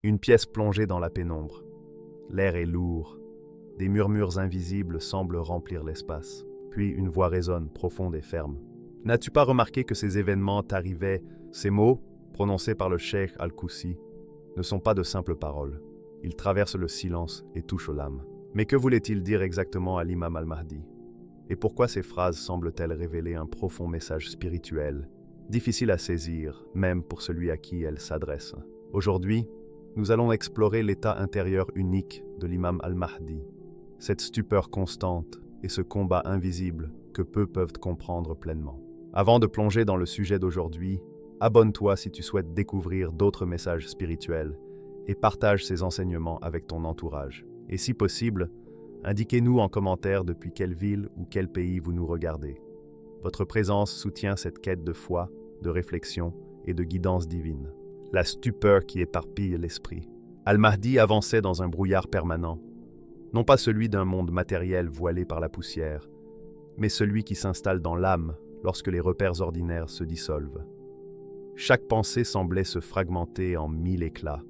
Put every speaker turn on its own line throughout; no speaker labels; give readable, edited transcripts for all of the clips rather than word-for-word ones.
Une pièce plongée dans la pénombre. L'air est lourd. Des murmures invisibles semblent remplir l'espace. Puis une voix résonne, profonde et ferme. N'as-tu pas remarqué que ces événements t'arrivaient? Ces mots, prononcés par le cheikh Al-Koussi, ne sont pas de simples paroles. Ils traversent le silence et touchent l'âme. Mais que voulait-il dire exactement à l'imam al-Mahdi? Et pourquoi ces phrases semblent-elles révéler un profond message spirituel, difficile à saisir, même pour celui à qui elles s'adressent? Aujourd'hui, nous allons explorer l'état intérieur unique de l'imam al-Mahdi, cette stupeur constante et ce combat invisible que peu peuvent comprendre pleinement. Avant de plonger dans le sujet d'aujourd'hui, abonne-toi si tu souhaites découvrir d'autres messages spirituels et partage ces enseignements avec ton entourage. Et si possible, indiquez-nous en commentaire depuis quelle ville ou quel pays vous nous regardez. Votre présence soutient cette quête de foi, de réflexion et de guidance divine. La stupeur qui éparpille l'esprit. Al-Mahdi avançait dans un brouillard permanent, non pas celui d'un monde matériel voilé par la poussière, mais celui qui s'installe dans l'âme lorsque les repères ordinaires se dissolvent. Chaque pensée semblait se fragmenter en 1000 éclats,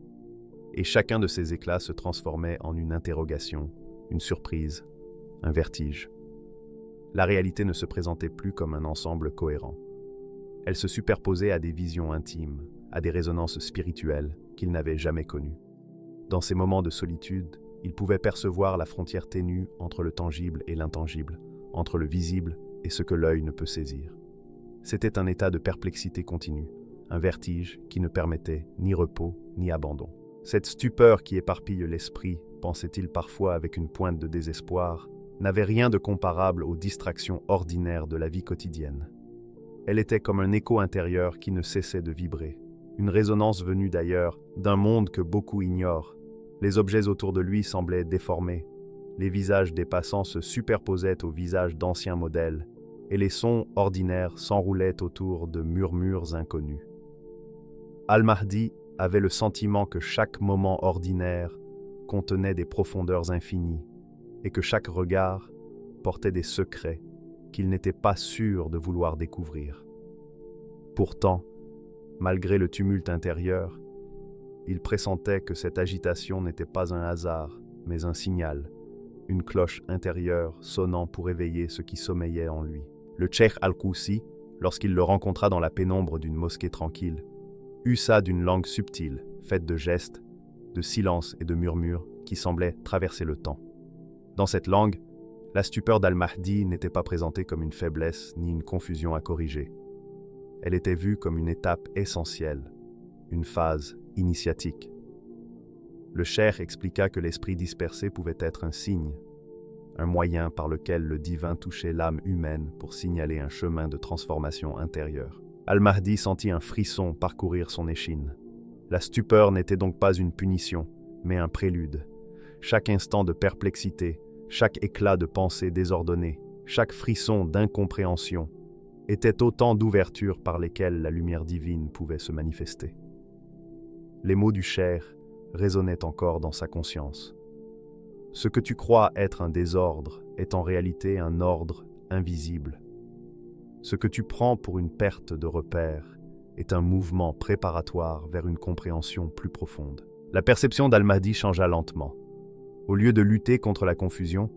et chacun de ces éclats se transformait en une interrogation, une surprise, un vertige. La réalité ne se présentait plus comme un ensemble cohérent. Elle se superposait à des visions intimes, à des résonances spirituelles qu'il n'avait jamais connues. Dans ces moments de solitude, il pouvait percevoir la frontière ténue entre le tangible et l'intangible, entre le visible et ce que l'œil ne peut saisir. C'était un état de perplexité continue, un vertige qui ne permettait ni repos ni abandon. Cette stupeur qui éparpille l'esprit, pensait-il parfois avec une pointe de désespoir, n'avait rien de comparable aux distractions ordinaires de la vie quotidienne. Elle était comme un écho intérieur qui ne cessait de vibrer, une résonance venue d'ailleurs, d'un monde que beaucoup ignorent. Les objets autour de lui semblaient déformés, les visages des passants se superposaient aux visages d'anciens modèles, et les sons ordinaires s'enroulaient autour de murmures inconnus. Al-Mahdi avait le sentiment que chaque moment ordinaire contenait des profondeurs infinies, et que chaque regard portait des secrets qu'il n'était pas sûr de vouloir découvrir. Pourtant, malgré le tumulte intérieur, il pressentait que cette agitation n'était pas un hasard, mais un signal, une cloche intérieure sonnant pour éveiller ce qui sommeillait en lui. Le cheikh Al-Koussi, lorsqu'il le rencontra dans la pénombre d'une mosquée tranquille, eut ça d'une langue subtile, faite de gestes, de silences et de murmures qui semblaient traverser le temps. Dans cette langue, la stupeur d'Al-Mahdi n'était pas présentée comme une faiblesse ni une confusion à corriger. Elle était vue comme une étape essentielle, une phase initiatique. Le cheikh expliqua que l'esprit dispersé pouvait être un signe, un moyen par lequel le divin touchait l'âme humaine pour signaler un chemin de transformation intérieure. Al-Mahdi sentit un frisson parcourir son échine. La stupeur n'était donc pas une punition, mais un prélude. Chaque instant de perplexité, chaque éclat de pensée désordonnée, chaque frisson d'incompréhension étaient autant d'ouvertures par lesquelles la lumière divine pouvait se manifester. Les mots du cheikh résonnaient encore dans sa conscience. Ce que tu crois être un désordre est en réalité un ordre invisible. Ce que tu prends pour une perte de repère est un mouvement préparatoire vers une compréhension plus profonde. La perception d'Al-Mahdi changea lentement. Au lieu de lutter contre la confusion,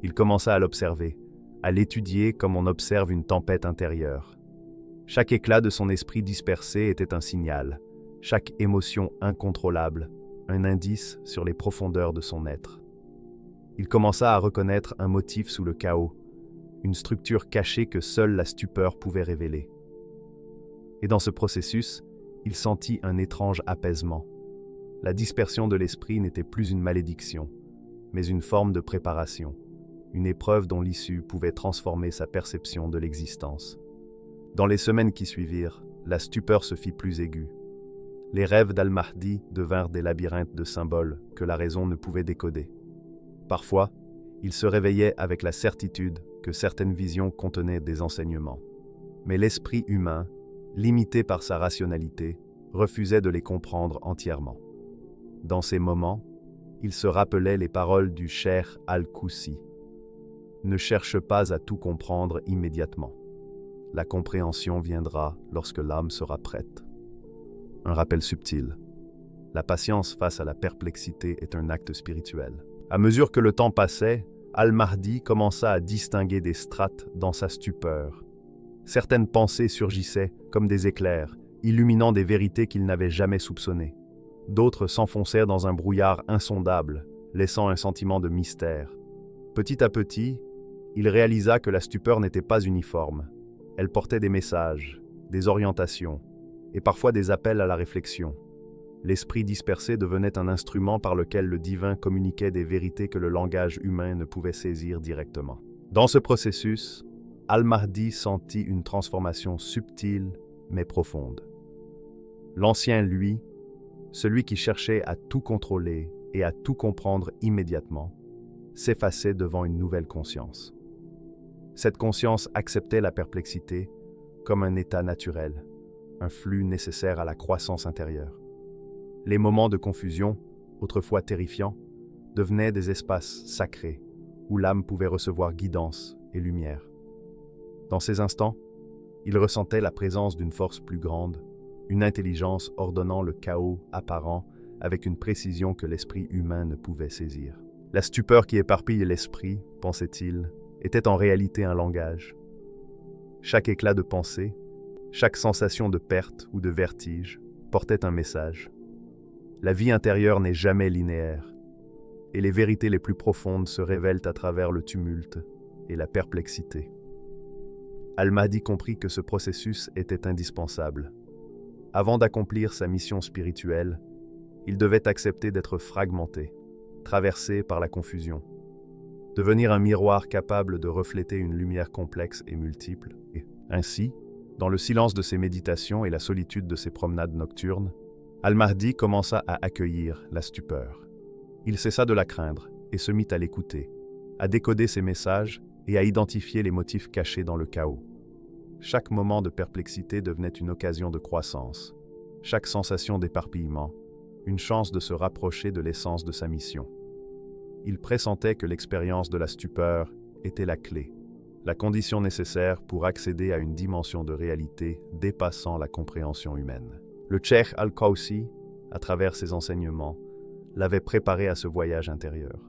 il commença à l'observer, à l'étudier comme on observe une tempête intérieure. Chaque éclat de son esprit dispersé était un signal, chaque émotion incontrôlable, un indice sur les profondeurs de son être. Il commença à reconnaître un motif sous le chaos, une structure cachée que seule la stupeur pouvait révéler. Et dans ce processus, il sentit un étrange apaisement. La dispersion de l'esprit n'était plus une malédiction, mais une forme de préparation, une épreuve dont l'issue pouvait transformer sa perception de l'existence. Dans les semaines qui suivirent, la stupeur se fit plus aiguë. Les rêves d'Al-Mahdi devinrent des labyrinthes de symboles que la raison ne pouvait décoder. Parfois, il se réveillait avec la certitude que certaines visions contenaient des enseignements. Mais l'esprit humain, limité par sa rationalité, refusait de les comprendre entièrement. Dans ces moments, il se rappelait les paroles du cheikh Al-Koussi. Ne cherche pas à tout comprendre immédiatement. La compréhension viendra lorsque l'âme sera prête. Un rappel subtil. La patience face à la perplexité est un acte spirituel. À mesure que le temps passait, Al-Mahdi commença à distinguer des strates dans sa stupeur. Certaines pensées surgissaient comme des éclairs, illuminant des vérités qu'il n'avait jamais soupçonnées. D'autres s'enfoncèrent dans un brouillard insondable, laissant un sentiment de mystère. Petit à petit, il réalisa que la stupeur n'était pas uniforme. Elle portait des messages, des orientations, et parfois des appels à la réflexion. L'esprit dispersé devenait un instrument par lequel le divin communiquait des vérités que le langage humain ne pouvait saisir directement. Dans ce processus, Al-Mahdi sentit une transformation subtile mais profonde. L'ancien lui, celui qui cherchait à tout contrôler et à tout comprendre immédiatement, s'effaçait devant une nouvelle conscience. Cette conscience acceptait la perplexité comme un état naturel, un flux nécessaire à la croissance intérieure. Les moments de confusion, autrefois terrifiants, devenaient des espaces sacrés où l'âme pouvait recevoir guidance et lumière. Dans ces instants, il ressentait la présence d'une force plus grande, une intelligence ordonnant le chaos apparent avec une précision que l'esprit humain ne pouvait saisir. La stupeur qui éparpille l'esprit, pensait-il, était en réalité un langage. Chaque éclat de pensée, chaque sensation de perte ou de vertige portait un message. La vie intérieure n'est jamais linéaire, et les vérités les plus profondes se révèlent à travers le tumulte et la perplexité. Al-Mahdi comprit que ce processus était indispensable. Avant d'accomplir sa mission spirituelle, il devait accepter d'être fragmenté, traversé par la confusion, devenir un miroir capable de refléter une lumière complexe et multiple. Et ainsi, dans le silence de ses méditations et la solitude de ses promenades nocturnes, Al-Mahdi commença à accueillir la stupeur. Il cessa de la craindre et se mit à l'écouter, à décoder ses messages et à identifier les motifs cachés dans le chaos. Chaque moment de perplexité devenait une occasion de croissance, chaque sensation d'éparpillement, une chance de se rapprocher de l'essence de sa mission. Il pressentait que l'expérience de la stupeur était la clé, la condition nécessaire pour accéder à une dimension de réalité dépassant la compréhension humaine. Le Cheikh Al-Qawsi, à travers ses enseignements, l'avait préparé à ce voyage intérieur.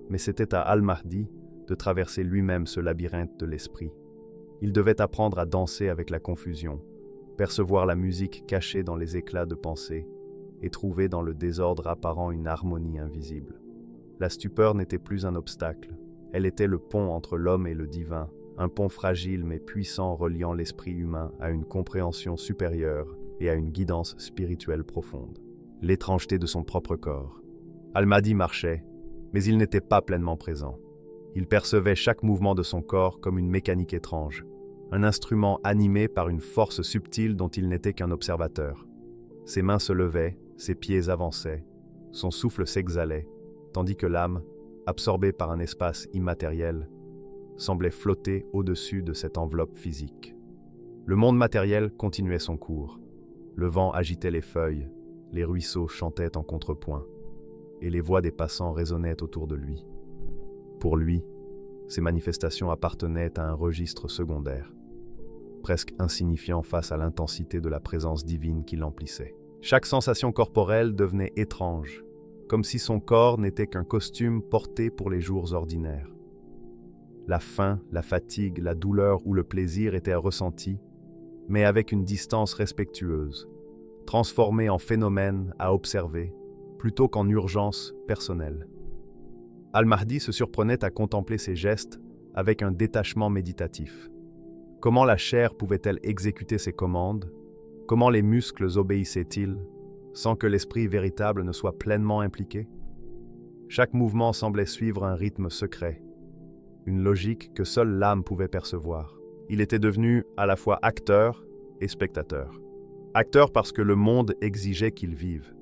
Mais c'était à Al-Mahdi de traverser lui-même ce labyrinthe de l'esprit. Il devait apprendre à danser avec la confusion, percevoir la musique cachée dans les éclats de pensée et trouver dans le désordre apparent une harmonie invisible. La stupeur n'était plus un obstacle, elle était le pont entre l'homme et le divin, un pont fragile mais puissant reliant l'esprit humain à une compréhension supérieure et à une guidance spirituelle profonde. L'étrangeté de son propre corps. Al-Mahdi marchait, mais il n'était pas pleinement présent. Il percevait chaque mouvement de son corps comme une mécanique étrange, un instrument animé par une force subtile dont il n'était qu'un observateur. Ses mains se levaient, ses pieds avançaient, son souffle s'exhalait, tandis que l'âme, absorbée par un espace immatériel, semblait flotter au-dessus de cette enveloppe physique. Le monde matériel continuait son cours. Le vent agitait les feuilles, les ruisseaux chantaient en contrepoint, et les voix des passants résonnaient autour de lui. Pour lui, ces manifestations appartenaient à un registre secondaire, presque insignifiant face à l'intensité de la présence divine qui l'emplissait. Chaque sensation corporelle devenait étrange, comme si son corps n'était qu'un costume porté pour les jours ordinaires. La faim, la fatigue, la douleur ou le plaisir étaient ressentis, mais avec une distance respectueuse, transformés en phénomènes à observer, plutôt qu'en urgence personnelle. Al-Mahdi se surprenait à contempler ses gestes avec un détachement méditatif. Comment la chair pouvait-elle exécuter ses commandes? Comment les muscles obéissaient-ils, sans que l'esprit véritable ne soit pleinement impliqué? Chaque mouvement semblait suivre un rythme secret, une logique que seule l'âme pouvait percevoir. Il était devenu à la fois acteur et spectateur. Acteur parce que le monde exigeait qu'il vive,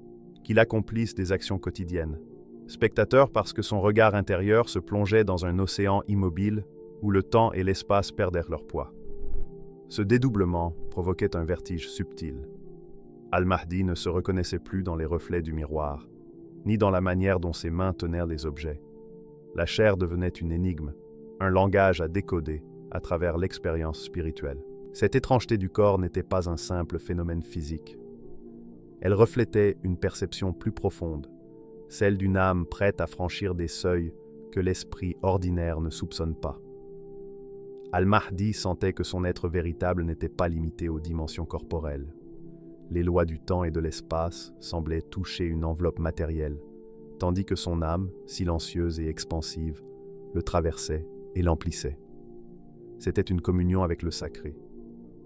qu'il accomplisse des actions quotidiennes. Spectateur parce que son regard intérieur se plongeait dans un océan immobile où le temps et l'espace perdèrent leur poids. Ce dédoublement provoquait un vertige subtil. Al-Mahdi ne se reconnaissait plus dans les reflets du miroir, ni dans la manière dont ses mains tenaient les objets. La chair devenait une énigme, un langage à décoder à travers l'expérience spirituelle. Cette étrangeté du corps n'était pas un simple phénomène physique. Elle reflétait une perception plus profonde, celle d'une âme prête à franchir des seuils que l'esprit ordinaire ne soupçonne pas. Al-Mahdi sentait que son être véritable n'était pas limité aux dimensions corporelles. Les lois du temps et de l'espace semblaient toucher une enveloppe matérielle, tandis que son âme, silencieuse et expansive, le traversait et l'emplissait. C'était une communion avec le sacré,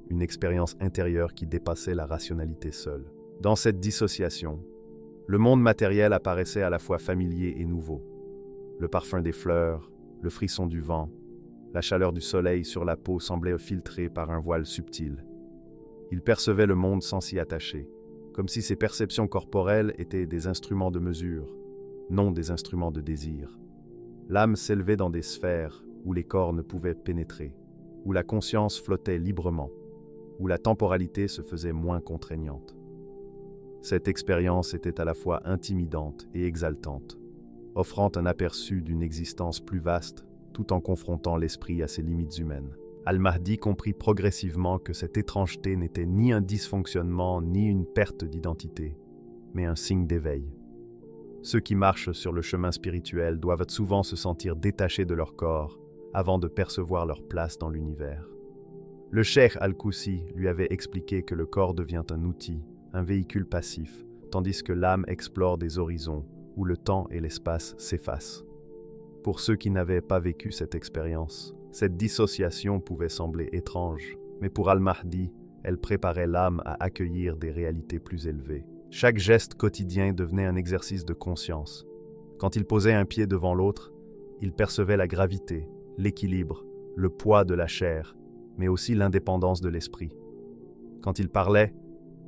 une expérience intérieure qui dépassait la rationalité seule. Dans cette dissociation, le monde matériel apparaissait à la fois familier et nouveau. Le parfum des fleurs, le frisson du vent, la chaleur du soleil sur la peau semblaient filtrés par un voile subtil. Il percevait le monde sans s'y attacher, comme si ses perceptions corporelles étaient des instruments de mesure, non des instruments de désir. L'âme s'élevait dans des sphères où les corps ne pouvaient pénétrer, où la conscience flottait librement, où la temporalité se faisait moins contraignante. Cette expérience était à la fois intimidante et exaltante, offrant un aperçu d'une existence plus vaste, tout en confrontant l'esprit à ses limites humaines. Al-Mahdi comprit progressivement que cette étrangeté n'était ni un dysfonctionnement ni une perte d'identité, mais un signe d'éveil. Ceux qui marchent sur le chemin spirituel doivent souvent se sentir détachés de leur corps avant de percevoir leur place dans l'univers. Le cheikh Al-Koussi lui avait expliqué que le corps devient un outil, un véhicule passif, tandis que l'âme explore des horizons où le temps et l'espace s'effacent. Pour ceux qui n'avaient pas vécu cette expérience, cette dissociation pouvait sembler étrange, mais pour Al-Mahdi, elle préparait l'âme à accueillir des réalités plus élevées. Chaque geste quotidien devenait un exercice de conscience. Quand il posait un pied devant l'autre, il percevait la gravité, l'équilibre, le poids de la chair, mais aussi l'indépendance de l'esprit. Quand il parlait,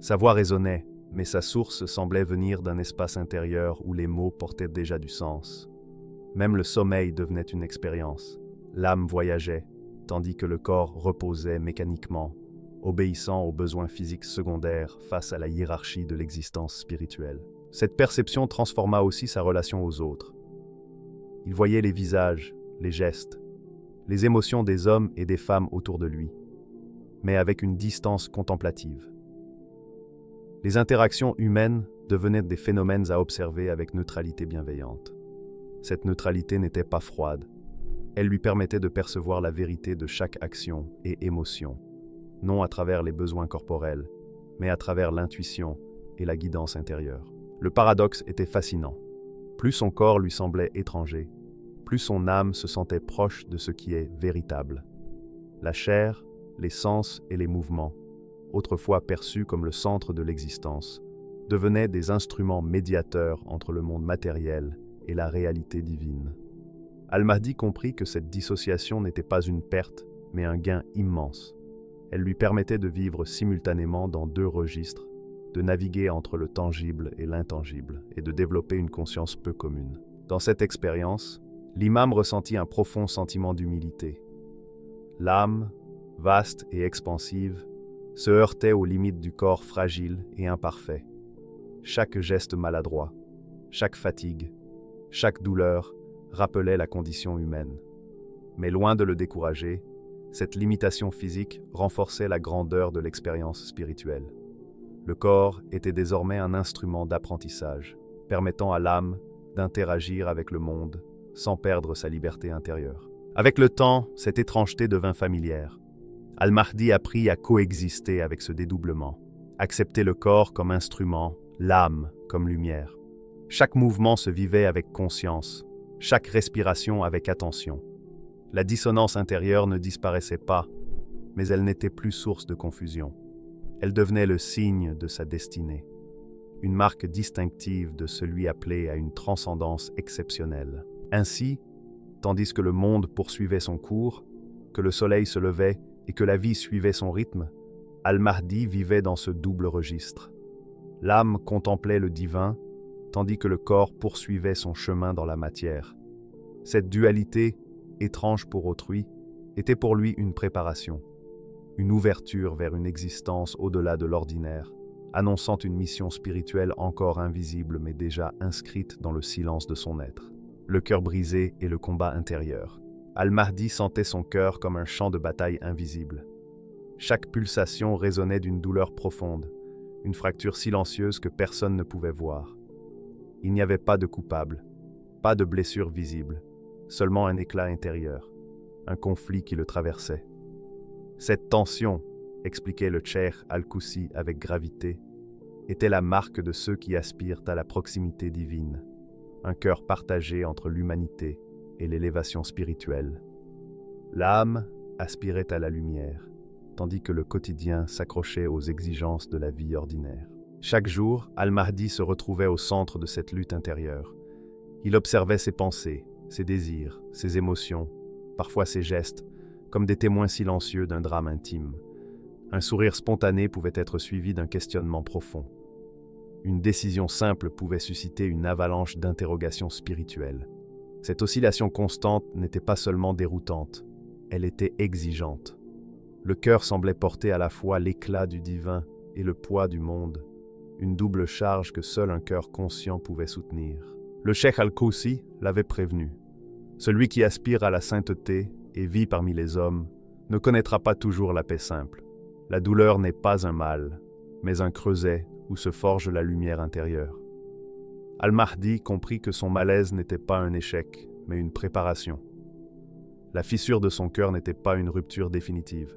sa voix résonnait, mais sa source semblait venir d'un espace intérieur où les mots portaient déjà du sens. Même le sommeil devenait une expérience. L'âme voyageait, tandis que le corps reposait mécaniquement, obéissant aux besoins physiques secondaires face à la hiérarchie de l'existence spirituelle. Cette perception transforma aussi sa relation aux autres. Il voyait les visages, les gestes, les émotions des hommes et des femmes autour de lui, mais avec une distance contemplative. Les interactions humaines devenaient des phénomènes à observer avec neutralité bienveillante. Cette neutralité n'était pas froide. Elle lui permettait de percevoir la vérité de chaque action et émotion, non à travers les besoins corporels, mais à travers l'intuition et la guidance intérieure. Le paradoxe était fascinant. Plus son corps lui semblait étranger, plus son âme se sentait proche de ce qui est véritable. La chair, les sens et les mouvements, autrefois perçus comme le centre de l'existence, devenaient des instruments médiateurs entre le monde matériel et la réalité divine. Al-Mahdi comprit que cette dissociation n'était pas une perte, mais un gain immense. Elle lui permettait de vivre simultanément dans deux registres, de naviguer entre le tangible et l'intangible, et de développer une conscience peu commune. Dans cette expérience, l'imam ressentit un profond sentiment d'humilité. L'âme, vaste et expansive, se heurtait aux limites du corps fragile et imparfait. Chaque geste maladroit, chaque fatigue, chaque douleur rappelait la condition humaine. Mais loin de le décourager, cette limitation physique renforçait la grandeur de l'expérience spirituelle. Le corps était désormais un instrument d'apprentissage, permettant à l'âme d'interagir avec le monde sans perdre sa liberté intérieure. Avec le temps, cette étrangeté devint familière. Al-Mahdi apprit à coexister avec ce dédoublement, accepter le corps comme instrument, l'âme comme lumière. Chaque mouvement se vivait avec conscience, chaque respiration avec attention. La dissonance intérieure ne disparaissait pas, mais elle n'était plus source de confusion. Elle devenait le signe de sa destinée, une marque distinctive de celui appelé à une transcendance exceptionnelle. Ainsi, tandis que le monde poursuivait son cours, que le soleil se levait et que la vie suivait son rythme, Al-Mahdi vivait dans ce double registre. L'âme contemplait le divin, tandis que le corps poursuivait son chemin dans la matière. Cette dualité, étrange pour autrui, était pour lui une préparation, une ouverture vers une existence au-delà de l'ordinaire, annonçant une mission spirituelle encore invisible mais déjà inscrite dans le silence de son être. Le cœur brisé et le combat intérieur. Al-Mahdi sentait son cœur comme un champ de bataille invisible. Chaque pulsation résonnait d'une douleur profonde, une fracture silencieuse que personne ne pouvait voir. Il n'y avait pas de coupable, pas de blessure visible, seulement un éclat intérieur, un conflit qui le traversait. Cette tension, expliquait le cheikh Al-Koussi avec gravité, était la marque de ceux qui aspirent à la proximité divine, un cœur partagé entre l'humanité et l'élévation spirituelle. L'âme aspirait à la lumière, tandis que le quotidien s'accrochait aux exigences de la vie ordinaire. Chaque jour, Al-Mahdi se retrouvait au centre de cette lutte intérieure. Il observait ses pensées, ses désirs, ses émotions, parfois ses gestes, comme des témoins silencieux d'un drame intime. Un sourire spontané pouvait être suivi d'un questionnement profond. Une décision simple pouvait susciter une avalanche d'interrogations spirituelles. Cette oscillation constante n'était pas seulement déroutante, elle était exigeante. Le cœur semblait porter à la fois l'éclat du divin et le poids du monde, une double charge que seul un cœur conscient pouvait soutenir. Le cheikh Al-Koussi l'avait prévenu. Celui qui aspire à la sainteté et vit parmi les hommes ne connaîtra pas toujours la paix simple. La douleur n'est pas un mal, mais un creuset où se forge la lumière intérieure. Al-Mahdi comprit que son malaise n'était pas un échec, mais une préparation. La fissure de son cœur n'était pas une rupture définitive,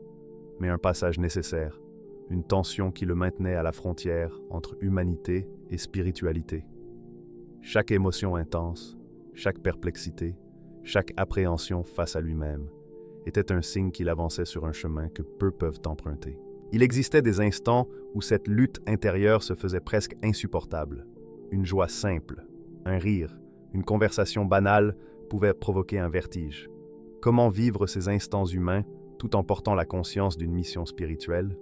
mais un passage nécessaire, une tension qui le maintenait à la frontière entre humanité et spiritualité. Chaque émotion intense, chaque perplexité, chaque appréhension face à lui-même était un signe qu'il avançait sur un chemin que peu peuvent emprunter. Il existait des instants où cette lutte intérieure se faisait presque insupportable. Une joie simple, un rire, une conversation banale pouvaient provoquer un vertige. Comment vivre ces instants humains tout en portant la conscience d'une mission spirituelle?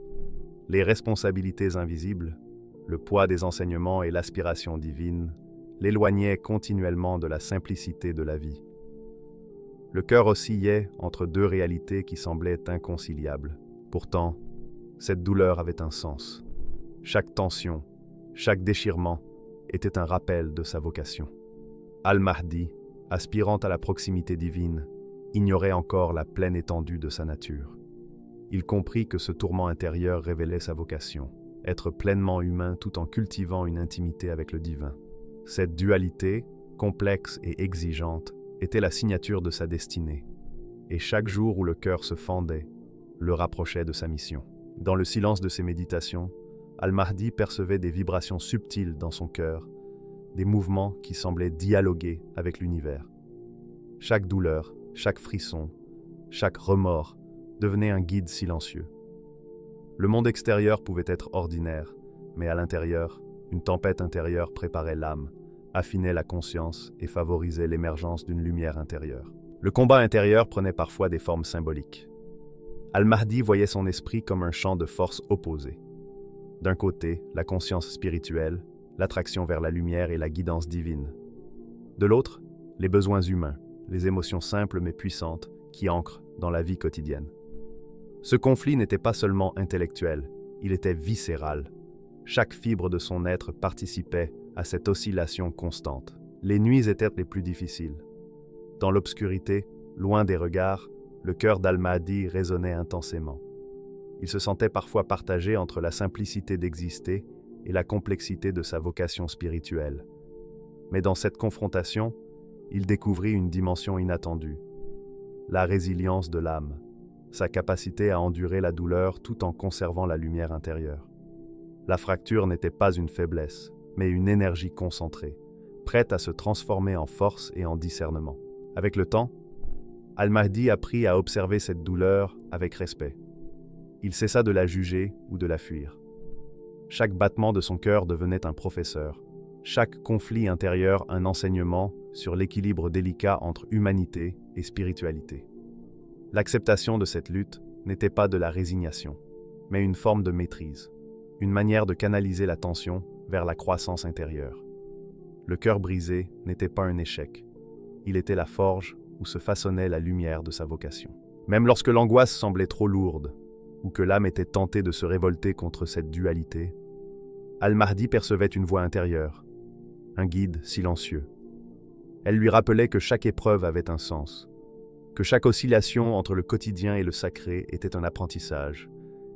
Les responsabilités invisibles, le poids des enseignements et l'aspiration divine l'éloignaient continuellement de la simplicité de la vie. Le cœur oscillait entre deux réalités qui semblaient inconciliables. Pourtant, cette douleur avait un sens. Chaque tension, chaque déchirement était un rappel de sa vocation. Al-Mahdi, aspirant à la proximité divine, ignorait encore la pleine étendue de sa nature. Il comprit que ce tourment intérieur révélait sa vocation, être pleinement humain tout en cultivant une intimité avec le divin. Cette dualité, complexe et exigeante, était la signature de sa destinée, et chaque jour où le cœur se fendait, le rapprochait de sa mission. Dans le silence de ses méditations, Al-Mahdi percevait des vibrations subtiles dans son cœur, des mouvements qui semblaient dialoguer avec l'univers. Chaque douleur, chaque frisson, chaque remords devenait un guide silencieux. Le monde extérieur pouvait être ordinaire, mais à l'intérieur, une tempête intérieure préparait l'âme, affinait la conscience et favorisait l'émergence d'une lumière intérieure. Le combat intérieur prenait parfois des formes symboliques. Al-Mahdi voyait son esprit comme un champ de force opposé. D'un côté, la conscience spirituelle, l'attraction vers la lumière et la guidance divine. De l'autre, les besoins humains, les émotions simples mais puissantes qui ancrent dans la vie quotidienne. Ce conflit n'était pas seulement intellectuel, il était viscéral. Chaque fibre de son être participait à cette oscillation constante. Les nuits étaient les plus difficiles. Dans l'obscurité, loin des regards, le cœur d'Al-Mahdi résonnait intensément. Il se sentait parfois partagé entre la simplicité d'exister et la complexité de sa vocation spirituelle. Mais dans cette confrontation, il découvrit une dimension inattendue, la résilience de l'âme, sa capacité à endurer la douleur tout en conservant la lumière intérieure. La fracture n'était pas une faiblesse, mais une énergie concentrée, prête à se transformer en force et en discernement. Avec le temps, Al-Mahdi apprit à observer cette douleur avec respect. Il cessa de la juger ou de la fuir. Chaque battement de son cœur devenait un professeur, chaque conflit intérieur un enseignement sur l'équilibre délicat entre humanité et spiritualité. L'acceptation de cette lutte n'était pas de la résignation, mais une forme de maîtrise, une manière de canaliser la tension vers la croissance intérieure. Le cœur brisé n'était pas un échec, il était la forge où se façonnait la lumière de sa vocation. Même lorsque l'angoisse semblait trop lourde, ou que l'âme était tentée de se révolter contre cette dualité, Al-Mahdi percevait une voix intérieure, un guide silencieux. Elle lui rappelait que chaque épreuve avait un sens, que chaque oscillation entre le quotidien et le sacré était un apprentissage,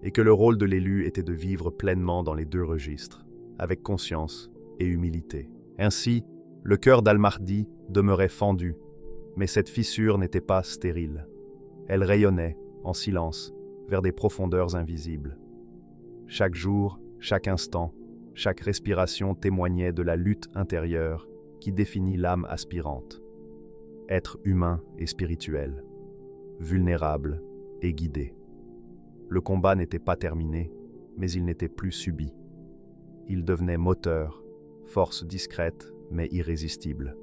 et que le rôle de l'élu était de vivre pleinement dans les deux registres, avec conscience et humilité. Ainsi, le cœur d'Al-Mahdi demeurait fendu, mais cette fissure n'était pas stérile. Elle rayonnait, en silence, vers des profondeurs invisibles. Chaque jour, chaque instant, chaque respiration témoignait de la lutte intérieure qui définit l'âme aspirante. Être humain et spirituel, vulnérable et guidé. Le combat n'était pas terminé, mais il n'était plus subi. Il devenait moteur, force discrète mais irrésistible,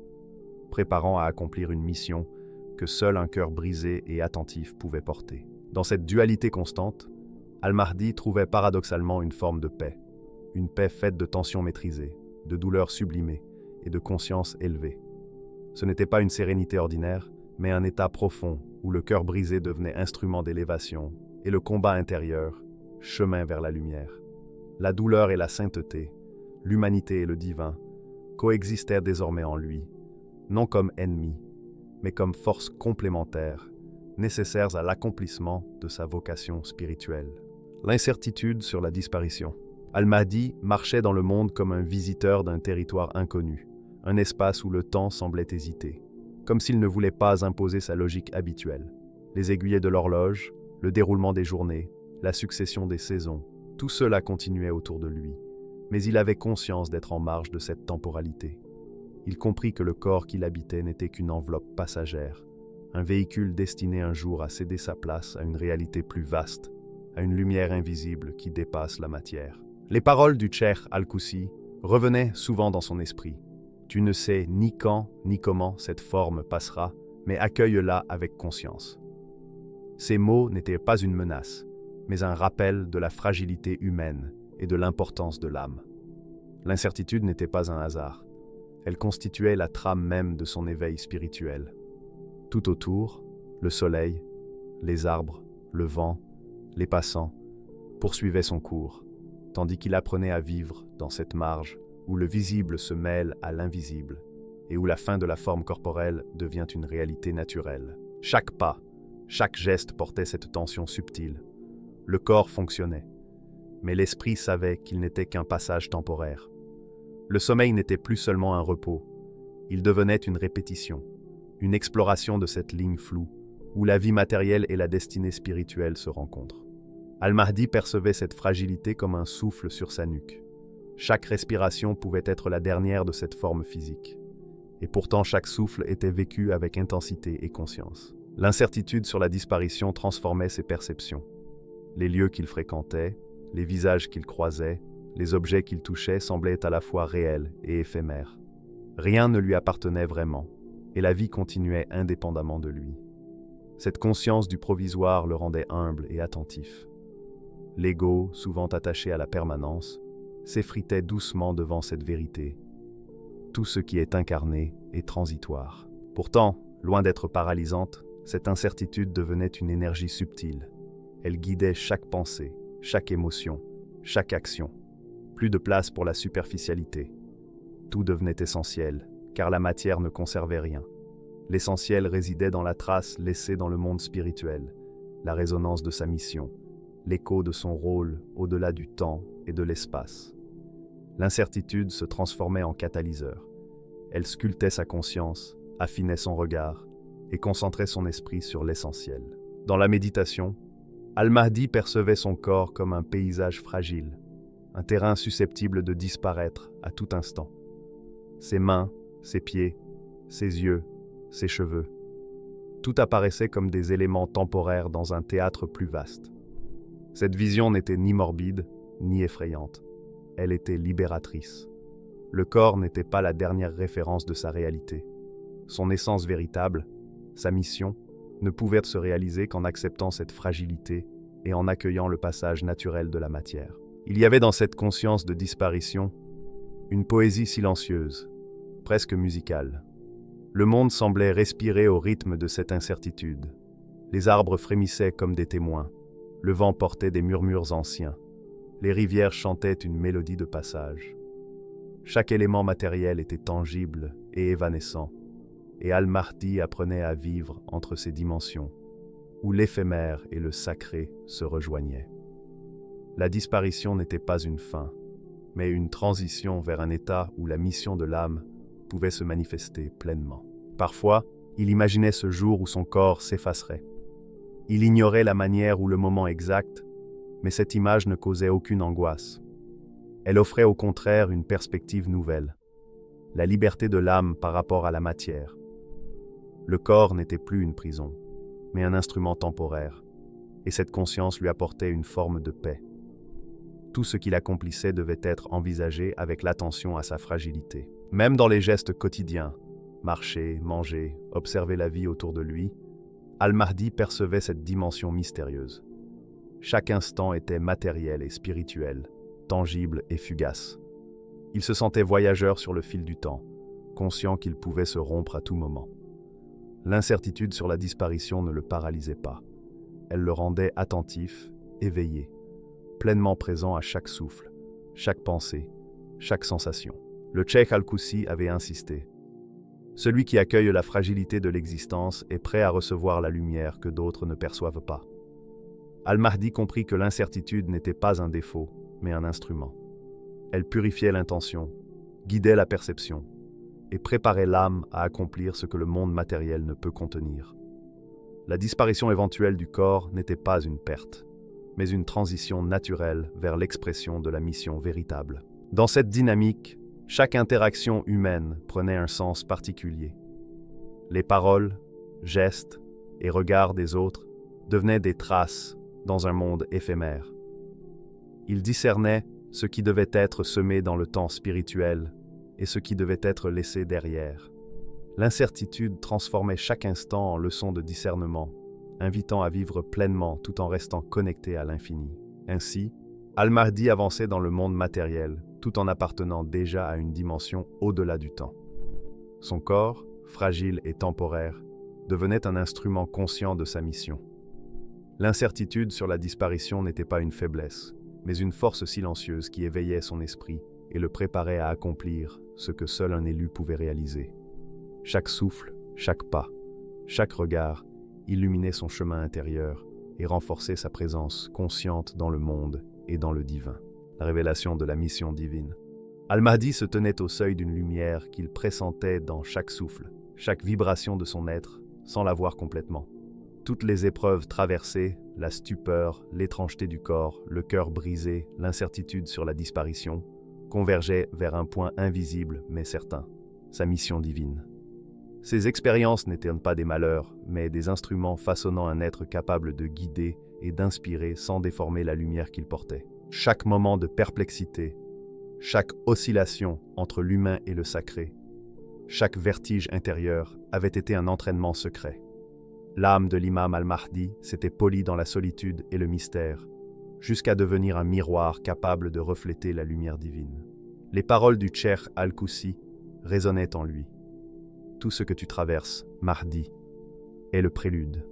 préparant à accomplir une mission que seul un cœur brisé et attentif pouvait porter. Dans cette dualité constante, Al-Mahdi trouvait paradoxalement une forme de paix. Une paix faite de tensions maîtrisées, de douleurs sublimées et de conscience élevée. Ce n'était pas une sérénité ordinaire, mais un état profond où le cœur brisé devenait instrument d'élévation et le combat intérieur, chemin vers la lumière. La douleur et la sainteté, l'humanité et le divin, coexistèrent désormais en lui, non comme ennemis, mais comme forces complémentaires, nécessaires à l'accomplissement de sa vocation spirituelle. L'incertitude sur la disparition. Al-Mahdi marchait dans le monde comme un visiteur d'un territoire inconnu, un espace où le temps semblait hésiter, comme s'il ne voulait pas imposer sa logique habituelle. Les aiguillets de l'horloge, le déroulement des journées, la succession des saisons, tout cela continuait autour de lui, mais il avait conscience d'être en marge de cette temporalité. Il comprit que le corps qu'il habitait n'était qu'une enveloppe passagère, un véhicule destiné un jour à céder sa place à une réalité plus vaste, à une lumière invisible qui dépasse la matière. Les paroles du Cheikh Al-Koussi revenaient souvent dans son esprit. Tu ne sais ni quand ni comment cette forme passera, mais accueille-la avec conscience. Ces mots n'étaient pas une menace, mais un rappel de la fragilité humaine et de l'importance de l'âme. L'incertitude n'était pas un hasard. Elle constituait la trame même de son éveil spirituel. Tout autour, le soleil, les arbres, le vent, les passants, poursuivaient son cours, tandis qu'il apprenait à vivre dans cette marge où le visible se mêle à l'invisible et où la fin de la forme corporelle devient une réalité naturelle. Chaque pas, chaque geste portait cette tension subtile. Le corps fonctionnait, mais l'esprit savait qu'il n'était qu'un passage temporaire. Le sommeil n'était plus seulement un repos, il devenait une répétition, une exploration de cette ligne floue où la vie matérielle et la destinée spirituelle se rencontrent. Al-Mahdi percevait cette fragilité comme un souffle sur sa nuque. Chaque respiration pouvait être la dernière de cette forme physique. Et pourtant chaque souffle était vécu avec intensité et conscience. L'incertitude sur la disparition transformait ses perceptions. Les lieux qu'il fréquentait, les visages qu'il croisait, les objets qu'il touchait semblaient à la fois réels et éphémères. Rien ne lui appartenait vraiment, et la vie continuait indépendamment de lui. Cette conscience du provisoire le rendait humble et attentif. L'ego, souvent attaché à la permanence, s'effritait doucement devant cette vérité. Tout ce qui est incarné est transitoire. Pourtant, loin d'être paralysante, cette incertitude devenait une énergie subtile. Elle guidait chaque pensée, chaque émotion, chaque action. Plus de place pour la superficialité. Tout devenait essentiel, car la matière ne conservait rien. L'essentiel résidait dans la trace laissée dans le monde spirituel, la résonance de sa mission, l'écho de son rôle au-delà du temps et de l'espace. L'incertitude se transformait en catalyseur. Elle sculptait sa conscience, affinait son regard et concentrait son esprit sur l'essentiel. Dans la méditation, Al-Mahdi percevait son corps comme un paysage fragile, un terrain susceptible de disparaître à tout instant. Ses mains, ses pieds, ses yeux, ses cheveux, tout apparaissait comme des éléments temporaires dans un théâtre plus vaste. Cette vision n'était ni morbide, ni effrayante. Elle était libératrice. Le corps n'était pas la dernière référence de sa réalité. Son essence véritable, sa mission, ne pouvait se réaliser qu'en acceptant cette fragilité et en accueillant le passage naturel de la matière. Il y avait dans cette conscience de disparition une poésie silencieuse, presque musicale. Le monde semblait respirer au rythme de cette incertitude. Les arbres frémissaient comme des témoins. Le vent portait des murmures anciens. Les rivières chantaient une mélodie de passage. Chaque élément matériel était tangible et évanescent, et Al-Mahdi apprenait à vivre entre ces dimensions, où l'éphémère et le sacré se rejoignaient. La disparition n'était pas une fin, mais une transition vers un état où la mission de l'âme pouvait se manifester pleinement. Parfois, il imaginait ce jour où son corps s'effacerait. Il ignorait la manière ou le moment exact, mais cette image ne causait aucune angoisse. Elle offrait au contraire une perspective nouvelle, la liberté de l'âme par rapport à la matière. Le corps n'était plus une prison, mais un instrument temporaire, et cette conscience lui apportait une forme de paix. Tout ce qu'il accomplissait devait être envisagé avec l'attention à sa fragilité. Même dans les gestes quotidiens, marcher, manger, observer la vie autour de lui, Al-Mahdi percevait cette dimension mystérieuse. Chaque instant était matériel et spirituel, tangible et fugace. Il se sentait voyageur sur le fil du temps, conscient qu'il pouvait se rompre à tout moment. L'incertitude sur la disparition ne le paralysait pas. Elle le rendait attentif, éveillé, pleinement présent à chaque souffle, chaque pensée, chaque sensation. Le Cheikh Al-Koussi avait insisté. Celui qui accueille la fragilité de l'existence est prêt à recevoir la lumière que d'autres ne perçoivent pas. Al-Mahdi comprit que l'incertitude n'était pas un défaut, mais un instrument. Elle purifiait l'intention, guidait la perception, et préparait l'âme à accomplir ce que le monde matériel ne peut contenir. La disparition éventuelle du corps n'était pas une perte, mais une transition naturelle vers l'expression de la mission véritable. Dans cette dynamique, chaque interaction humaine prenait un sens particulier. Les paroles, gestes et regards des autres devenaient des traces dans un monde éphémère. Il discernait ce qui devait être semé dans le temps spirituel et ce qui devait être laissé derrière. L'incertitude transformait chaque instant en leçon de discernement, invitant à vivre pleinement tout en restant connecté à l'infini. Ainsi, Al-Mahdi avançait dans le monde matériel, tout en appartenant déjà à une dimension au-delà du temps. Son corps, fragile et temporaire, devenait un instrument conscient de sa mission. L'incertitude sur la disparition n'était pas une faiblesse, mais une force silencieuse qui éveillait son esprit et le préparait à accomplir ce que seul un élu pouvait réaliser. Chaque souffle, chaque pas, chaque regard illuminait son chemin intérieur et renforçait sa présence consciente dans le monde et dans le divin. La révélation de la mission divine. Al-Mahdi se tenait au seuil d'une lumière qu'il pressentait dans chaque souffle, chaque vibration de son être, sans la voir complètement. Toutes les épreuves traversées, la stupeur, l'étrangeté du corps, le cœur brisé, l'incertitude sur la disparition, convergeaient vers un point invisible mais certain, sa mission divine. Ces expériences n'étaient pas des malheurs, mais des instruments façonnant un être capable de guider et d'inspirer sans déformer la lumière qu'il portait. Chaque moment de perplexité, chaque oscillation entre l'humain et le sacré, chaque vertige intérieur avait été un entraînement secret. L'âme de l'imam Al-Mahdi s'était polie dans la solitude et le mystère, jusqu'à devenir un miroir capable de refléter la lumière divine. Les paroles du Cheikh Al-Koussi résonnaient en lui. Tout ce que tu traverses, Mahdi, est le prélude.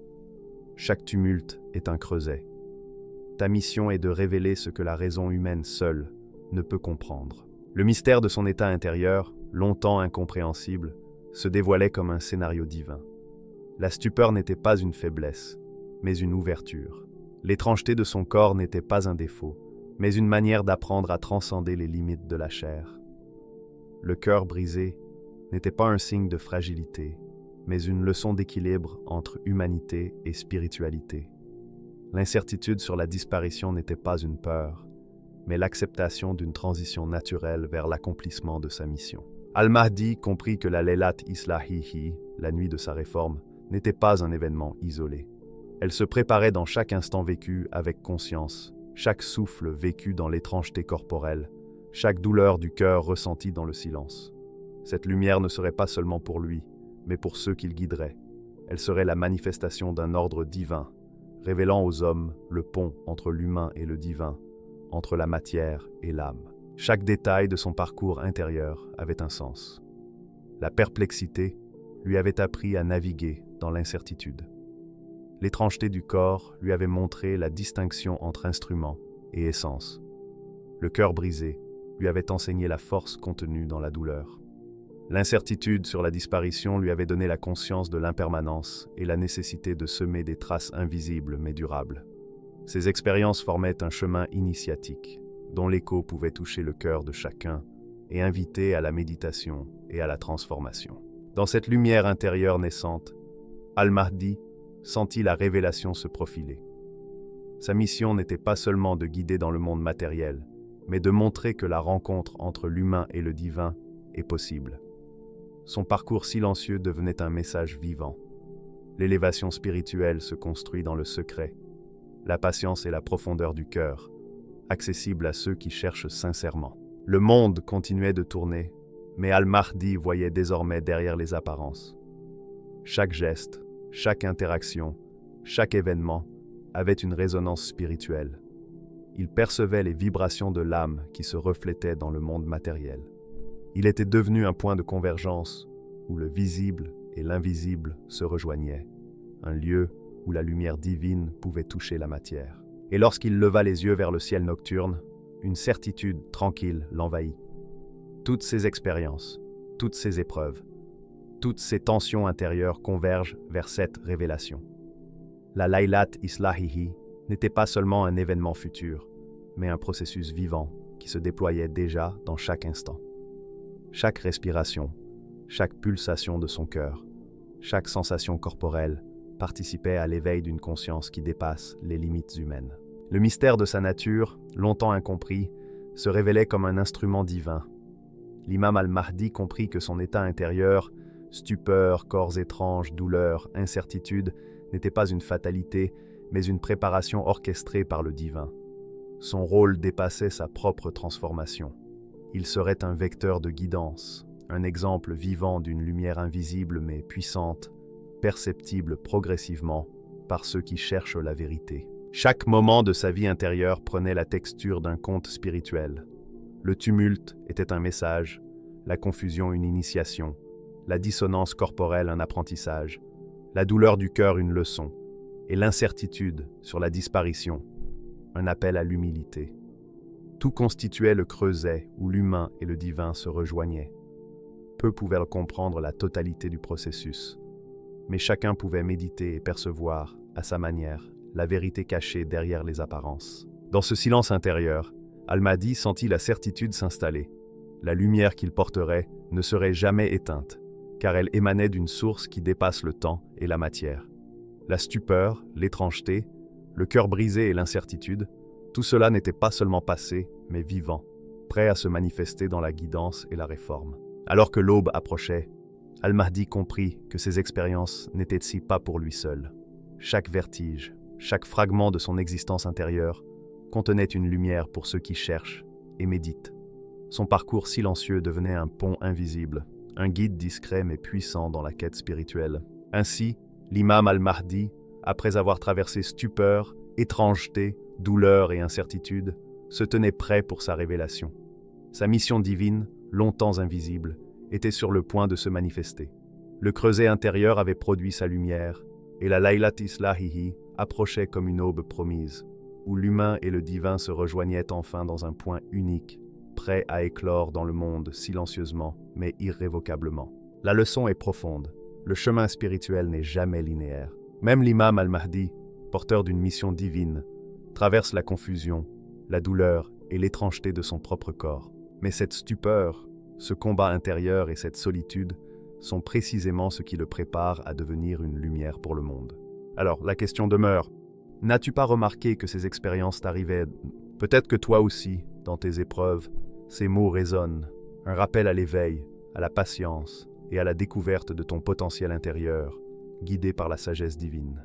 Chaque tumulte est un creuset. Ta mission est de révéler ce que la raison humaine seule ne peut comprendre. Le mystère de son état intérieur, longtemps incompréhensible, se dévoilait comme un scénario divin. La stupeur n'était pas une faiblesse, mais une ouverture. L'étrangeté de son corps n'était pas un défaut, mais une manière d'apprendre à transcender les limites de la chair. Le cœur brisé n'était pas un signe de fragilité, mais une leçon d'équilibre entre humanité et spiritualité. L'incertitude sur la disparition n'était pas une peur, mais l'acceptation d'une transition naturelle vers l'accomplissement de sa mission. Al-Mahdi comprit que la Laylat Islahihi, la nuit de sa réforme, n'était pas un événement isolé. Elle se préparait dans chaque instant vécu avec conscience, chaque souffle vécu dans l'étrangeté corporelle, chaque douleur du cœur ressentie dans le silence. Cette lumière ne serait pas seulement pour lui, mais pour ceux qu'il guiderait. Elle serait la manifestation d'un ordre divin, révélant aux hommes le pont entre l'humain et le divin, entre la matière et l'âme. Chaque détail de son parcours intérieur avait un sens. La perplexité lui avait appris à naviguer dans l'incertitude. L'étrangeté du corps lui avait montré la distinction entre instrument et essence. Le cœur brisé lui avait enseigné la force contenue dans la douleur. L'incertitude sur la disparition lui avait donné la conscience de l'impermanence et la nécessité de semer des traces invisibles mais durables. Ces expériences formaient un chemin initiatique, dont l'écho pouvait toucher le cœur de chacun et inviter à la méditation et à la transformation. Dans cette lumière intérieure naissante, Al-Mahdi sentit la révélation se profiler. Sa mission n'était pas seulement de guider dans le monde matériel, mais de montrer que la rencontre entre l'humain et le divin est possible. Son parcours silencieux devenait un message vivant. L'élévation spirituelle se construit dans le secret, la patience et la profondeur du cœur, accessible à ceux qui cherchent sincèrement. Le monde continuait de tourner, mais Al-Mahdi voyait désormais derrière les apparences. Chaque geste, chaque interaction, chaque événement avait une résonance spirituelle. Il percevait les vibrations de l'âme qui se reflétaient dans le monde matériel. Il était devenu un point de convergence où le visible et l'invisible se rejoignaient, un lieu où la lumière divine pouvait toucher la matière. Et lorsqu'il leva les yeux vers le ciel nocturne, une certitude tranquille l'envahit. Toutes ces expériences, toutes ces épreuves, toutes ces tensions intérieures convergent vers cette révélation. La Laylat Islahihi n'était pas seulement un événement futur, mais un processus vivant qui se déployait déjà dans chaque instant. Chaque respiration, chaque pulsation de son cœur, chaque sensation corporelle participait à l'éveil d'une conscience qui dépasse les limites humaines. Le mystère de sa nature, longtemps incompris, se révélait comme un instrument divin. L'imam Al-Mahdi comprit que son état intérieur, stupeur, corps étranges, douleur, incertitude, n'était pas une fatalité, mais une préparation orchestrée par le divin. Son rôle dépassait sa propre transformation. Il serait un vecteur de guidance, un exemple vivant d'une lumière invisible mais puissante, perceptible progressivement par ceux qui cherchent la vérité. Chaque moment de sa vie intérieure prenait la texture d'un conte spirituel. Le tumulte était un message, la confusion une initiation, la dissonance corporelle un apprentissage, la douleur du cœur une leçon, et l'incertitude sur la disparition, un appel à l'humilité. Tout constituait le creuset où l'humain et le divin se rejoignaient. Peu pouvaient comprendre la totalité du processus, mais chacun pouvait méditer et percevoir, à sa manière, la vérité cachée derrière les apparences. Dans ce silence intérieur, Al-Mahdi sentit la certitude s'installer. La lumière qu'il porterait ne serait jamais éteinte, car elle émanait d'une source qui dépasse le temps et la matière. La stupeur, l'étrangeté, le cœur brisé et l'incertitude, tout cela n'était pas seulement passé, mais vivant, prêt à se manifester dans la guidance et la réforme. Alors que l'aube approchait, Al-Mahdi comprit que ces expériences n'étaient si pas pour lui seul. Chaque vertige, chaque fragment de son existence intérieure contenait une lumière pour ceux qui cherchent et méditent. Son parcours silencieux devenait un pont invisible, un guide discret mais puissant dans la quête spirituelle. Ainsi, l'imam Al-Mahdi, après avoir traversé stupeur, étrangeté, douleur et incertitude, se tenait prêt pour sa révélation. Sa mission divine, longtemps invisible, était sur le point de se manifester. Le creuset intérieur avait produit sa lumière, et la Laylat Islahihi approchait comme une aube promise, où l'humain et le divin se rejoignaient enfin dans un point unique, prêt à éclore dans le monde silencieusement, mais irrévocablement. La leçon est profonde. Le chemin spirituel n'est jamais linéaire. Même l'imam Al-Mahdi, porteur d'une mission divine, traverse la confusion, la douleur et l'étrangeté de son propre corps. Mais cette stupeur, ce combat intérieur et cette solitude sont précisément ce qui le prépare à devenir une lumière pour le monde. Alors, la question demeure, n'as-tu pas remarqué que ces expériences t'arrivaient? Peut-être que toi aussi, dans tes épreuves, ces mots résonnent, un rappel à l'éveil, à la patience et à la découverte de ton potentiel intérieur, guidé par la sagesse divine.